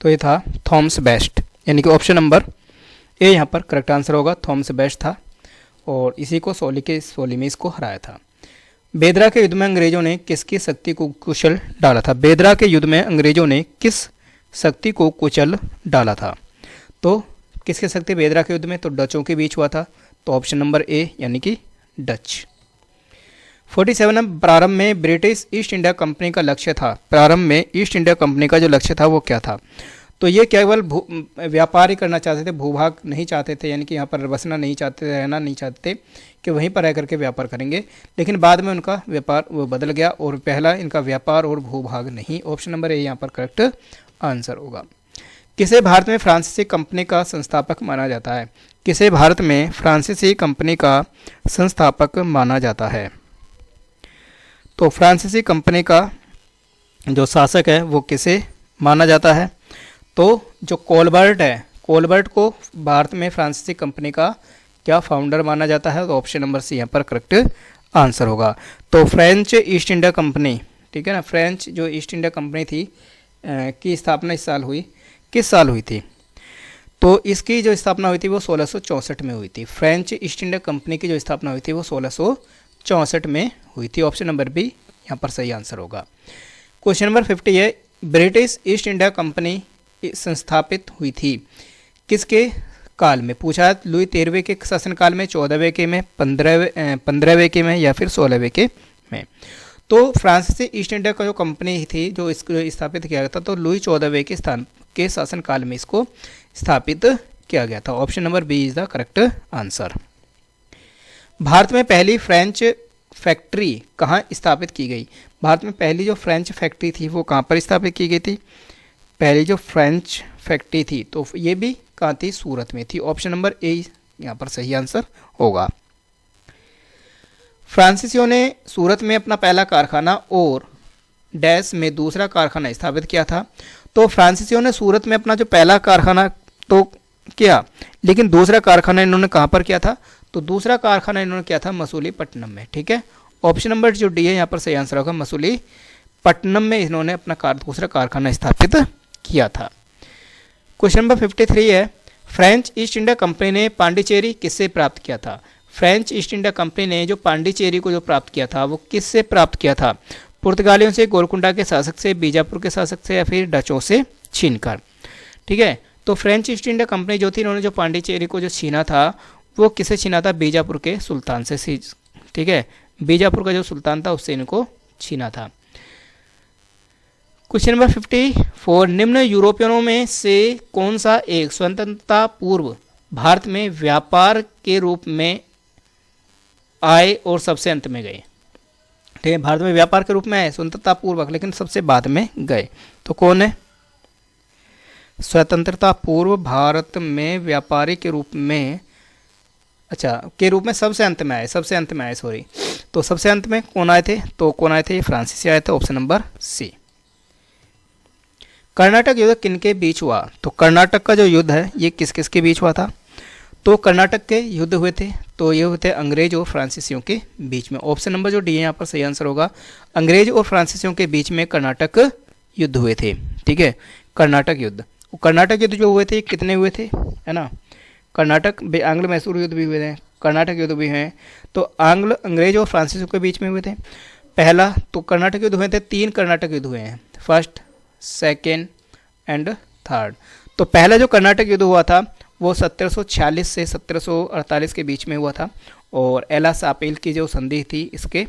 तो ये था थॉमस बेस्ट, यानी कि ऑप्शन नंबर ए यहाँ पर करेक्ट आंसर होगा, थॉमस बेस्ट था और इसी को सोली में इसको हराया था। बेदरा के युद्ध में अंग्रेजों ने किसकी शक्ति को कुचल डाला था? बेदरा के युद्ध में अंग्रेजों ने किस शक्ति को कुचल डाला था? तो किसकी शक्ति बेदरा के युद्ध में? तो डचों के बीच हुआ था। तो ऑप्शन नंबर ए यानी कि डच। 47 में प्रारंभ में ब्रिटिश ईस्ट इंडिया कंपनी का लक्ष्य था। प्रारंभ में ईस्ट इंडिया कंपनी का जो लक्ष्य था वो क्या था? तो ये केवल व्यापार ही करना चाहते थे, भूभाग नहीं चाहते थे, यानी कि यहाँ पर बसना नहीं चाहते थे, रहना नहीं चाहते थे कि वहीं पर रह करके व्यापार करेंगे। लेकिन बाद में उनका व्यापार वो बदल गया और पहला इनका व्यापार और भूभाग नहीं। ऑप्शन नंबर ए यहाँ पर करेक्ट आंसर होगा। किसे भारत में फ्रांसीसी कंपनी का संस्थापक माना जाता है? किसे भारत में फ्रांसीसी कंपनी का संस्थापक माना जाता है? तो फ्रांसीसी कंपनी का जो शासक है वो किसे माना जाता है? तो जो कोलबर्ट है, कोलबर्ट को भारत में फ्रांसीसी कंपनी का क्या फाउंडर माना जाता है? तो ऑप्शन नंबर सी यहाँ पर करेक्ट आंसर होगा। तो फ्रेंच ईस्ट इंडिया कंपनी, ठीक है ना, फ्रेंच जो ईस्ट इंडिया कंपनी थी की स्थापना इस साल हुई, किस साल हुई थी? तो इसकी जो स्थापना हुई थी वो 1664 में हुई थी। फ्रेंच ईस्ट इंडिया कंपनी की जो स्थापना हुई थी वो 1664 में हुई थी। ऑप्शन नंबर बी यहाँ पर सही आंसर होगा। क्वेश्चन नंबर 50 है, ब्रिटिश ईस्ट इंडिया कंपनी संस्थापित हुई थी किसके काल में? पूछा है लुई 13वें के शासनकाल में, 14वें के में, 15वें के में या फिर 16वें के में। तो फ्रांसीसी ईस्ट इंडिया का जो कंपनी थी जो इसको स्थापित किया गया था, तो लुई 14वें के स्थान के शासनकाल में इसको स्थापित किया गया था। Option number B is the correct answer. Bharat में पहली फ्रेंच फैक्ट्री कहाँ स्थापित की गई? भारत में पहली जो फ्रेंच फैक्ट्री थी वो कहाँ पर स्थापित की गई थी? पहली जो फ्रेंच फैक्ट्री थी तो ये भी कहाँ थी? सूरत में थी। ऑप्शन नंबर ए यहाँ पर सही आंसर होगा। फ्रांसीसियों ने सूरत में अपना पहला कारखाना और डैश में दूसरा कारखाना स्थापित किया था। तो फ्रांसीसियों ने सूरत में अपना जो पहला कारखाना तो किया, लेकिन दूसरा कारखाना इन्होंने कहाँ पर किया था? तो दूसरा कारखाना इन्होंने किया था मसूलीपट्टनम में, ठीक है। ऑप्शन नंबर जो डी है यहाँ पर सही आंसर होगा, मसूलीपट्टनम में इन्होंने अपना दूसरा कारखाना स्थापित किया था। क्वेश्चन नंबर 53 है, फ्रेंच ईस्ट इंडिया कंपनी ने पांडिचेरी किससे प्राप्त किया था? फ्रेंच ईस्ट इंडिया कंपनी ने जो पांडिचेरी को जो प्राप्त किया था वो किससे प्राप्त किया था? पुर्तगालियों से, गोलकुंडा के शासक से, बीजापुर के शासक से या फिर डचों से छीनकर, ठीक है। तो फ्रेंच ईस्ट इंडिया कंपनी जो थी इन्होंने जो पांडिचेरी को जो छीना था वो किसे छीना था? बीजापुर के सुल्तान से, ठीक है। बीजापुर का जो सुल्तान था उससे इनको छीना था। क्वेश्चन नंबर 54, निम्न यूरोपियनों में से कौन सा एक स्वतंत्रता पूर्व भारत में व्यापार के रूप में आए और सबसे अंत में गए? ठीक है, भारत में व्यापार के रूप में आए स्वतंत्रता पूर्वक, लेकिन सबसे बाद में गए, तो कौन है? स्वतंत्रता पूर्व भारत में व्यापारी के रूप में, अच्छा के रूप में सबसे अंत में आए, सबसे अंत में आए, सॉरी। तो सबसे अंत में कौन आए थे? तो कौन आए थे? फ्रांसीसी आए थे। ऑप्शन नंबर सी। कर्नाटक युद्ध किनके बीच हुआ? तो कर्नाटक का जो युद्ध है ये किस किस के बीच हुआ था? तो कर्नाटक के युद्ध हुए थे, तो ये हुए थे अंग्रेज और फ्रांसीसियों के बीच में। ऑप्शन नंबर जो डी है यहाँ पर सही आंसर होगा, अंग्रेज और फ्रांसीसियों के बीच में कर्नाटक युद्ध हुए थे, ठीक है। कर्नाटक युद्ध, कर्नाटक युद्ध जो हुए थे कितने हुए थे, है ना? कर्नाटक आंग्ल मैसूर युद्ध भी हुए थे, कर्नाटक युद्ध भी हैं। तो अंग्रेज और फ्रांसीसियों के बीच में हुए थे। पहला तो कर्नाटक युद्ध हुए थे, 3 कर्नाटक युद्ध हुए हैं, फर्स्ट, सेकेंड एंड थर्ड। तो पहला जो कर्नाटक युद्ध हुआ था वो 1746 से 1748 के बीच में हुआ था, और एलास आपेल की जो संधि थी इसके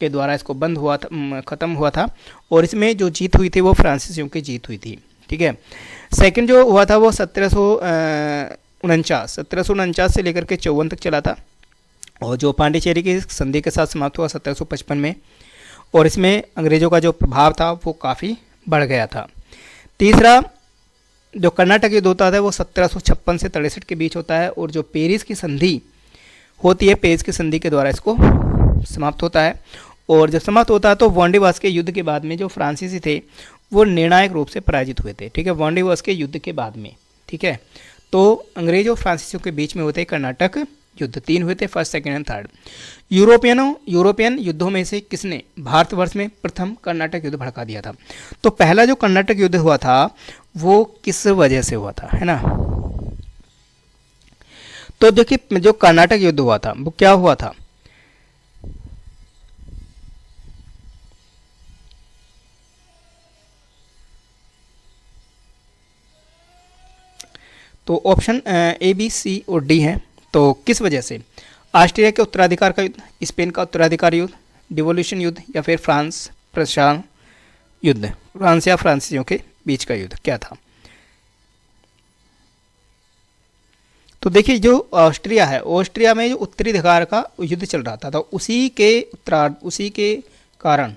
के द्वारा इसको बंद हुआ था, ख़त्म हुआ था, और इसमें जो जीत हुई थी वो फ्रांसीसियों की जीत हुई थी, ठीक है। सेकंड जो हुआ था वो 1749 से लेकर के 54 तक चला था, और जो पांडिचेरी की संधि के साथ समाप्त हुआ 1755 में, और इसमें अंग्रेज़ों का जो प्रभाव था वो काफ़ी बढ़ गया था। तीसरा जो कर्नाटक युद्ध होता है वो 1756 से 63 के बीच होता है, और जो पेरिस की संधि होती है, पेरिस की संधि के द्वारा इसको समाप्त होता है। और जब समाप्त होता है तो वांडीवास के युद्ध के बाद में जो फ्रांसीसी थे वो निर्णायक रूप से पराजित हुए थे, ठीक है, वांडीवास के युद्ध के बाद में, ठीक है। तो अंग्रेज और फ्रांसीसियों के बीच में होते कर्नाटक युद्ध 3 हुए थे, first, second and third. European युद्धों में से किसने भारतवर्ष में प्रथम कर्नाटक युद्ध भड़का दिया था? तो पहला जो कर्नाटक युद्ध हुआ था वो किस वजह से हुआ था, है ना? तो देखिए जो कर्नाटक युद्ध हुआ था वो क्या हुआ था? तो ऑप्शन ए, बी, सी और डी है। तो किस वजह से? ऑस्ट्रिया के उत्तराधिकार का युद्ध, स्पेन का उत्तराधिकार युद्ध, डिवोल्यूशन युद्ध, या फिर फ्रांस प्रशांत युद्ध, फ्रांस या फ्रांसीसियों के बीच का युद्ध क्या था? तो देखिए जो ऑस्ट्रिया है, ऑस्ट्रिया में जो उत्तराधिकार का युद्ध चल रहा था, तो उसी के कारण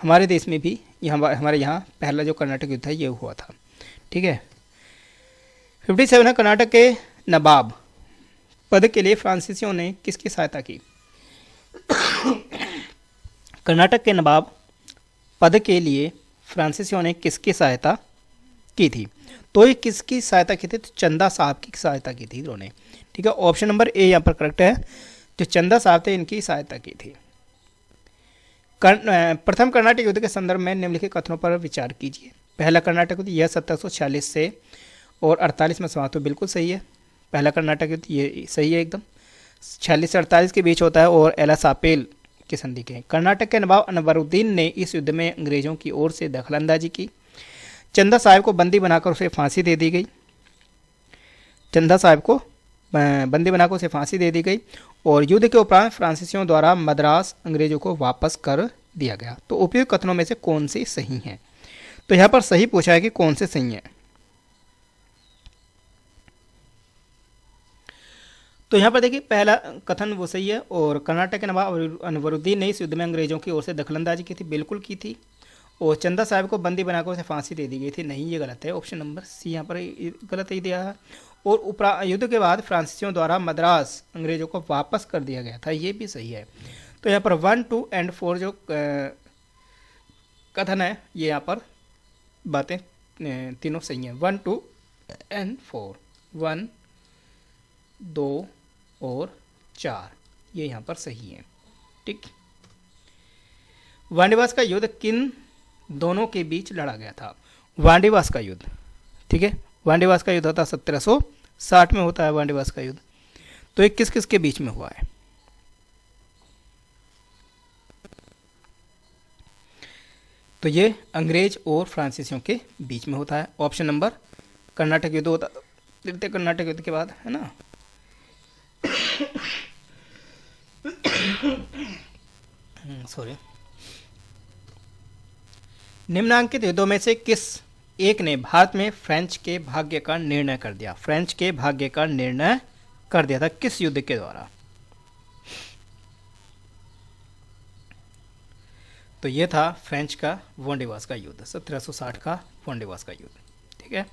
हमारे देश में भी हमारे यहाँ पहला जो कर्नाटक युद्ध है ये हुआ था, ठीक है। 57 है, कर्नाटक के नवाब पद के लिए फ्रांसीसियों ने किसकी सहायता की? कर्नाटक के नवाब पद के लिए फ्रांसीसियों ने किसकी सहायता की थी? तो ये किसकी सहायता की थी? तो चंदा साहब की सहायता की थी इन्होंने। ठीक है, ऑप्शन नंबर ए यहाँ पर करेक्ट है, जो चंदा साहब थे इनकी सहायता की थी। प्रथम कर्नाटक युद्ध के संदर्भ में निम्नलिखित कथनों पर विचार कीजिए। पहला कर्नाटक युद्ध यह 1746 से और 48 में समाप्त हुआ, बिल्कुल सही है। पहला कर्नाटक युद्ध ये सही है एकदम, 46 से 48 के बीच होता है और एलासापेल की संधि के। कर्नाटक के नवाब अनवरुद्दीन ने इस युद्ध में अंग्रेजों की ओर से दखलंदाजी की। चंदा साहब को बंदी बनाकर उसे फांसी दे दी गई। चंदा साहब को बंदी बनाकर उसे फांसी दे दी गई और युद्ध के उपरांत फ्रांसीसियों द्वारा मद्रास अंग्रेजों को वापस कर दिया गया। तो उपयुक्त कथनों में से कौन सी सही है? तो यहाँ पर सही पूछा है कि कौन से सही है। तो यहाँ पर देखिए पहला कथन वो सही है और कर्नाटक के नवाब अनवरुद्दीन ने इस युद्ध में अंग्रेजों की ओर से दखलंदाजी की थी, बिल्कुल की थी। और चंदा साहब को बंदी बनाकर उसे फांसी दे दी गई थी, नहीं ये गलत है, ऑप्शन नंबर सी यहाँ पर गलत ही दिया है। और युद्ध के बाद फ्रांसीसियों द्वारा मद्रास अंग्रेजों को वापस कर दिया गया था, ये भी सही है। तो यहाँ पर 1, 2 एंड 4 जो कथन है ये यहाँ पर बातें तीनों सही हैं। 1, 2 एंड 4, 1, 2 और 4 ये यहाँ पर सही है। ठीक, वांडीवास का युद्ध किन दोनों के बीच लड़ा गया था? वांडीवास का युद्ध, ठीक है, वांडीवास का युद्ध होता 1760 में होता है वांडीवास का युद्ध। तो ये किस किस के बीच में हुआ है? तो ये अंग्रेज और फ्रांसीसियों के बीच में होता है। ऑप्शन नंबर कर्नाटक युद्ध होता तृतीय कर्नाटक युद्ध के बाद, है ना। सॉरी। निम्नांकित युद्धों में से किस एक ने भारत में फ्रेंच के भाग्य का निर्णय कर दिया? फ्रेंच के भाग्य का निर्णय कर दिया था किस युद्ध के द्वारा? तो ये था फ्रेंच का वांडीवास का युद्ध, 1760 का वांडीवास का युद्ध। ठीक है।